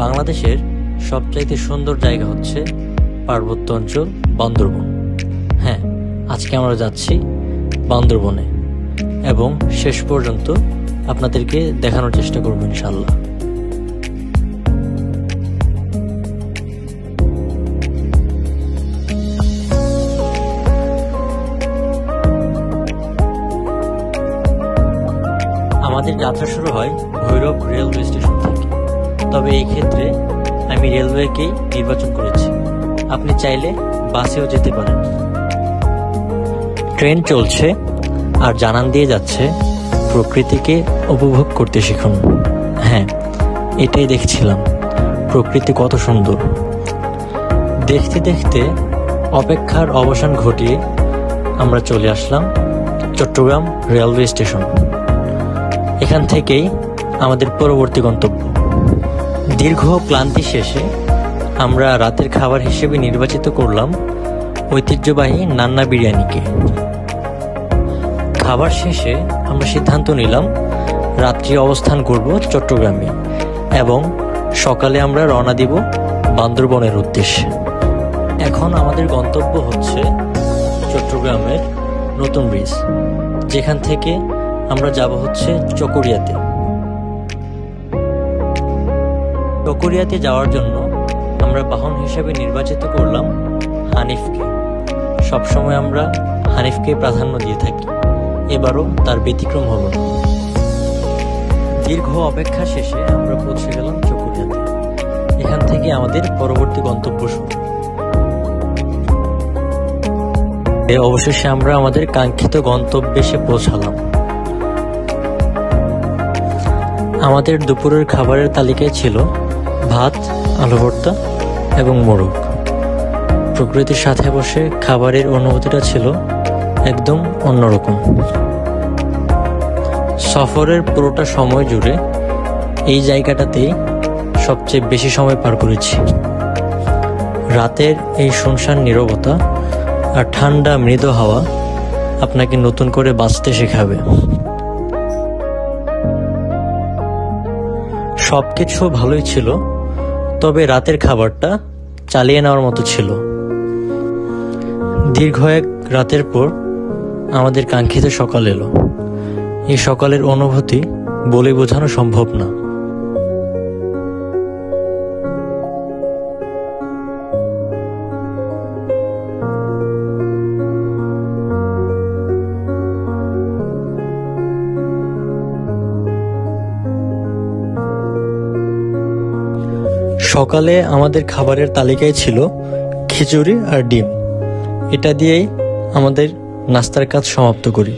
বাংলাদেশের সবচাইতে সুন্দর জায়গা হচ্ছে পার্বত্য অঞ্চল বান্দরবন। হ্যাঁ, আজকে আমরা যাচ্ছি বান্দরবনে এবং শেষ পর্যন্ত আপনাদেরকে দেখানোর চেষ্টা করব ইনশাআল্লাহ। আমাদের যাত্রা শুরু হয় ভৈরব রেলওয়ে স্টেশন থেকে। তবে এই ক্ষেত্রে আমি রেলওয়েকেই নির্বাচন করেছি। আপনি চাইলে বাসেও যেতে পারেন। ট্রেন চলছে আর জানান দিয়ে যাচ্ছে প্রকৃতিকে উপভোগ করতে শিখুন। হ্যাঁ, এটাই দেখছিলাম, প্রকৃতি কত সুন্দর। দেখতে দেখতে অপেক্ষার অবসান ঘটিয়ে আমরা চলে আসলাম চট্টগ্রাম রেলওয়ে স্টেশন। এখান থেকেই আমাদের পরবর্তী গন্তব্য। দীর্ঘ ক্লান্তি শেষে আমরা রাতের খাবার হিসেবে নির্বাচিত করলাম ঐতিহ্যবাহী নান্না বিরিয়ানিকে। খাবার শেষে আমরা সিদ্ধান্ত নিলাম রাত্রি অবস্থান করব চট্টগ্রামে এবং সকালে আমরা রওনা দিব বান্দরবনের উদ্দেশ্যে। এখন আমাদের গন্তব্য হচ্ছে চট্টগ্রামের নতুন ব্রিজ, যেখান থেকে আমরা যাব হচ্ছে চকরিয়াতে। চকরিয়াতে যাওয়ার জন্য আমরা বাহন হিসেবে নির্বাচিত করলাম হানিফকে। সবসময় আমরা হানিফকে প্রাধান্য দিয়ে থাকি, এবারও তার ব্যতিক্রম হলো না। দীর্ঘ অপেক্ষা শেষে আমরা পৌঁছে গেলাম চকরিয়াতে। এখান থেকে আমাদের পরবর্তী গন্তব্য শুরু। অবশেষে আমরা আমাদের কাঙ্ক্ষিত গন্তব্যে এসে পৌঁছালাম। আমাদের দুপুরের খাবারের তালিকায় ছিল ভাত, আলু ভর্তা এবং মোরগ। প্রকৃতির সাথে বসে খাবারের অনুভূতিটা ছিল একদম অন্যরকম। সফরের পুরোটা সময় জুড়ে এই জায়গাটাতেই সবচেয়ে বেশি সময় পার করেছি। রাতের এই শুনশান নীরবতা আর ঠান্ডা মৃদু হাওয়া আপনাকে নতুন করে বাঁচতে শেখাবে। সবকিছু ভালোই ছিল, তবে রাতের খাবারটা চালিয়ে নেওয়ার মতো ছিল। দীর্ঘ এক রাতের পর আমাদের কাঙ্ক্ষিত সকাল এলো। এই সকালের অনুভূতি বলে বোঝানো সম্ভব না। সকালে আমাদের খাবারের তালিকায় ছিল খিচুড়ি আর ডিম। এটা দিয়েই আমাদের নাস্তার কাজ সমাপ্ত করি।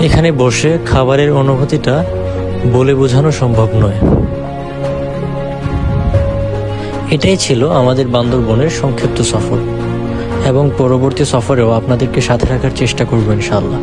এখানে বসে খাবারের অনুভূতিটা বলে বোঝানো সম্ভব নয়। এটাই ছিল আমাদের বান্দরবনের সংক্ষিপ্ত সফর এবং পরবর্তী সফরেও আপনাদেরকে সাথে রাখার চেষ্টা করব ইনশাআল্লাহ।